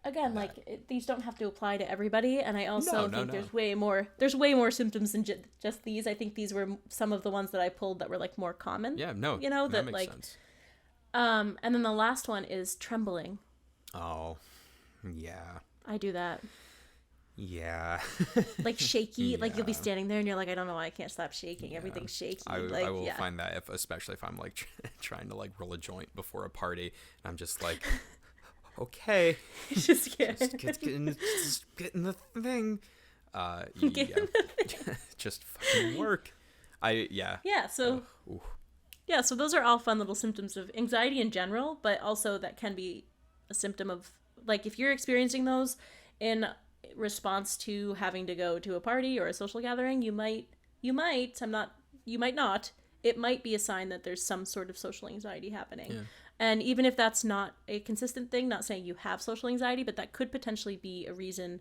again, that. these don't have to apply to everybody, and I No, also no, think no. there's way more symptoms than just these. I think these were some of the ones that I pulled that were like more common. Yeah, no, You know, that that makes like sense. and then the last one is trembling. Oh, yeah, I do that. yeah, Like shaky, like you'll be yeah. standing there and you're like, I don't know why I can't stop shaking. Yeah. Everything's shaky. I Like, will yeah. find that especially if I'm like trying to like roll a joint before a party, and I'm just like, okay, Just yeah. just get in the thing. Yeah, just fucking work. Yeah. Yeah, so Ooh. yeah, so those are all fun little symptoms of anxiety in general, but also that can be a symptom of like if you're experiencing those in response to having to go to a party or a social gathering, you might you might not. It might be a sign that there's some sort of social anxiety happening. Yeah. And even if that's not a consistent thing, not saying you have social anxiety, but that could potentially be a reason,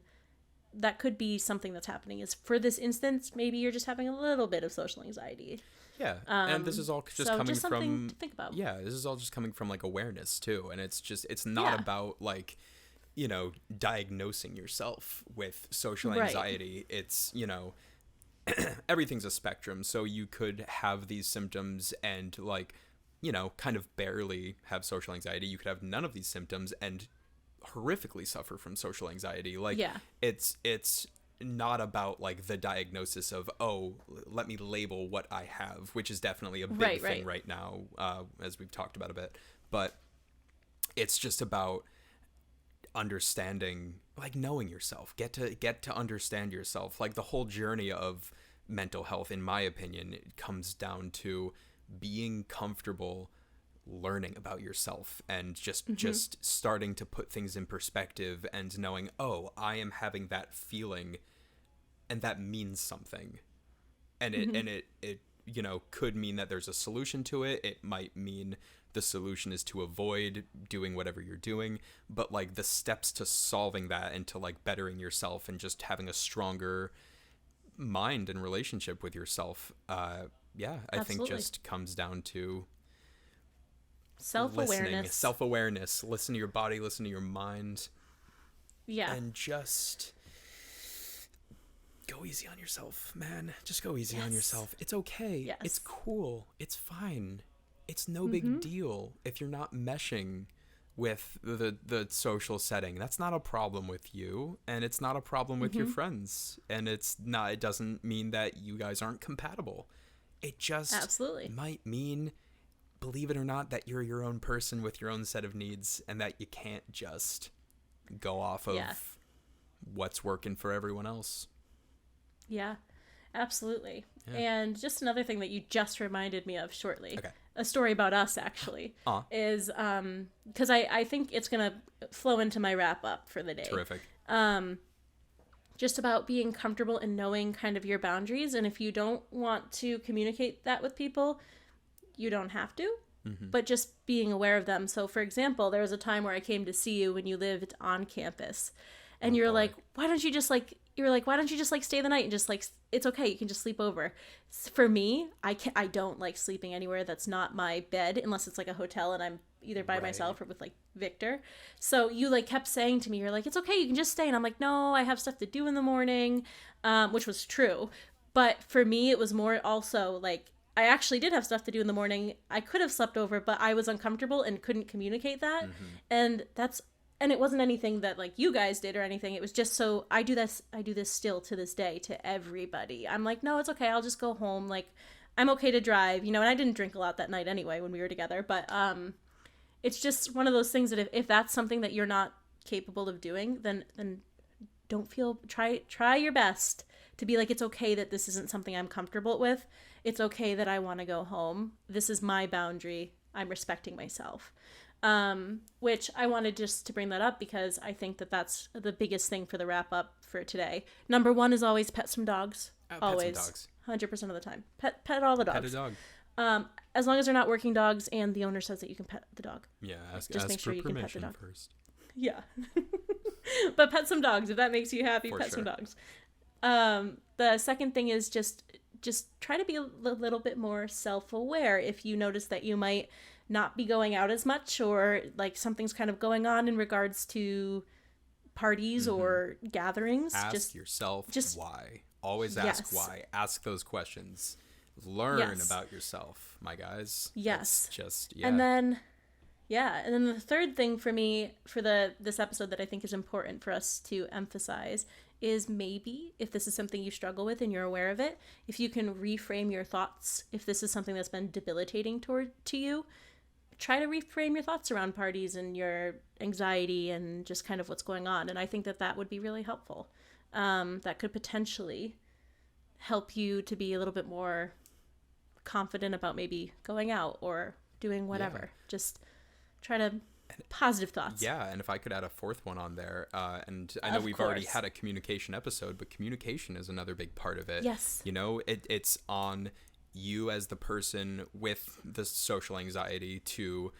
that could be something that's happening. Is for this instance, maybe you're just having a little bit of social anxiety. Yeah, and this is all just So coming just something from to think about. yeah, this is all just coming from like awareness too, and it's not Yeah. about like diagnosing yourself with social Right. anxiety. It's everything's a spectrum, so you could have these symptoms and like kind of barely have social anxiety. You could have none of these symptoms and horrifically suffer from social anxiety. Like Yeah. it's not about like the diagnosis of, oh, let me label what I have, which is definitely a big thing right now, as we've talked about a bit, but it's just about understanding, like knowing yourself, get to understand yourself. Like the whole journey of mental health, in my opinion, it comes down to being comfortable learning about yourself and just starting to put things in perspective and knowing, oh, I am having that feeling and that means something, and it could mean that there's a solution to it. It might mean the solution is to avoid doing whatever you're doing, but like the steps to solving that and to like bettering yourself and just having a stronger mind and relationship with yourself, I think Absolutely. just comes down to Self-awareness. self-awareness. Listen to your body, listen to your mind, Yeah. and just go easy on yourself, man. Just go easy on yourself. It's okay. Yes. It's cool. It's fine. It's no big deal if you're not meshing with the social setting. That's not a problem with you, and it's not a problem with your friends, and it doesn't mean that you guys aren't compatible. It just Absolutely. might mean, believe it or not, that you're your own person with your own set of needs, and that you can't just go off of what's working for everyone else. Yeah, absolutely. Yeah. And just another thing that you just reminded me of shortly, Okay. a story about us actually, is because I think it's going to flow into my wrap up for the day. Terrific. Just about being comfortable and knowing kind of your boundaries. And if you don't want to communicate that with people, you don't have to, but just being aware of them. So for example, there was a time where I came to see you when you lived on campus, and you're like, why don't you just like stay the night and just like, it's okay, you can just sleep over. For me, I don't like sleeping anywhere that's not my bed, unless it's like a hotel and I'm either by myself or with like Victor. So you like kept saying to me, you're like, it's okay, you can just stay. And I'm like, no, I have stuff to do in the morning, which was true. But for me, it was more also like, I actually did have stuff to do in the morning. I could have slept over, but I was uncomfortable and couldn't communicate that. And it wasn't anything that like you guys did or anything. It was just so I do this still to this day to everybody. I'm like, no, it's okay. I'll just go home. Like, I'm okay to drive, and I didn't drink a lot that night anyway when we were together. But it's just one of those things that if that's something that you're not capable of doing, then don't feel, try your best to be like, it's okay that this isn't something I'm comfortable with. It's okay that I want to go home. This is my boundary. I'm respecting myself. Which I wanted just to bring that up because I think that that's the biggest thing for the wrap up for today. Number one is always pet some dogs. Always. Pet some dogs. 100% of the time. Pet all the dogs. Pet a dog. As long as they're not working dogs and the owner says that you can pet the dog. Yeah, ask make sure for you can pet the permission dog. first. Yeah. But pet some dogs. If that makes you happy, For pet sure. some dogs. The second thing is just just try to be a little bit more self-aware. If you notice that you might not be going out as much, or like something's kind of going on in regards to parties or gatherings, Ask yourself why. Always ask why. Ask those questions. Learn about yourself, my guys. Yes. It's just, And then the third thing for me for this episode that I think is important for us to emphasize is, maybe if this is something you struggle with and you're aware of it, if you can reframe your thoughts, if this is something that's been debilitating to you, try to reframe your thoughts around parties and your anxiety and just kind of what's going on. And I think that would be really helpful. That could potentially help you to be a little bit more confident about maybe going out or doing whatever. Just try to positive thoughts. Yeah, and if I could add a fourth one on there, and I know we've already had a communication episode, but communication is another big part of it. Yes. You know, it's on you as the person with the social anxiety to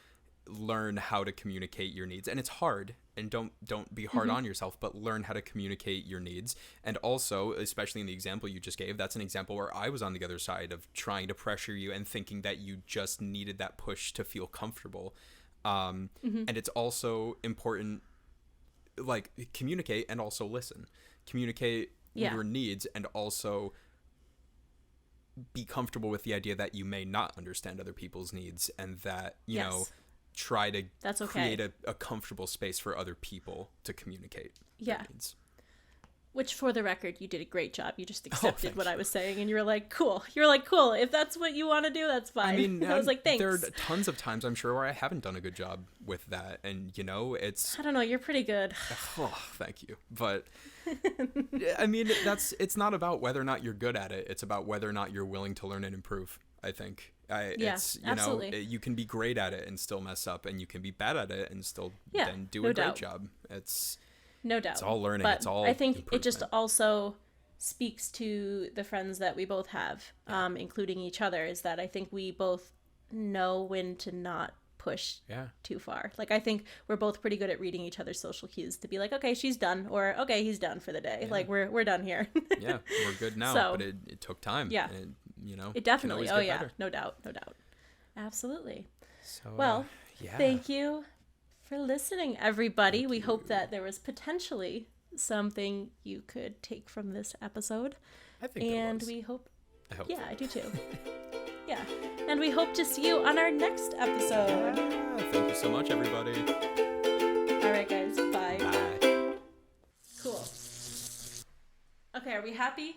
learn how to communicate your needs. And it's hard, and don't be hard on yourself, but learn how to communicate your needs. And also, especially in the example you just gave, that's an example where I was on the other side of trying to pressure you and thinking that you just needed that push to feel comfortable. And it's also important, like, communicate and also listen. Communicate your needs, and also be comfortable with the idea that you may not understand other people's needs, and that, you know, try to create a comfortable space for other people to communicate their needs. Which, for the record, you did a great job. You just accepted what I was saying, and you were like, cool. You're like, cool. If that's what you want to do, that's fine. I mean, I was like, thanks. There are tons of times, I'm sure, where I haven't done a good job with that. And, you know, it's... I don't know. You're pretty good. Oh, thank you. But, I mean, it's not about whether or not you're good at it. It's about whether or not you're willing to learn and improve, I think. It's, you absolutely. know, you can be great at it and still mess up, and you can be bad at it and still then do a great job. No doubt. It's all learning. But it's all I think improvement. it just also speaks to the friends that we both have, including each other, is that I think we both know when to not push too far. Like, I think we're both pretty good at reading each other's social cues to be like, okay, she's done, or okay, he's done for the day. Like, we're done here. Yeah, we're good now, but it took time. Yeah. And you know, it definitely. Oh, yeah. Better. No doubt. Absolutely. So, well, thank you for listening, everybody. We hope that there was potentially something you could take from this episode. I think there was. We hope... I hope. Yeah, I do too. Yeah. And we hope to see you on our next episode. Thank you so much, everybody. All right, guys. Bye. Bye. Cool. Okay, are we happy?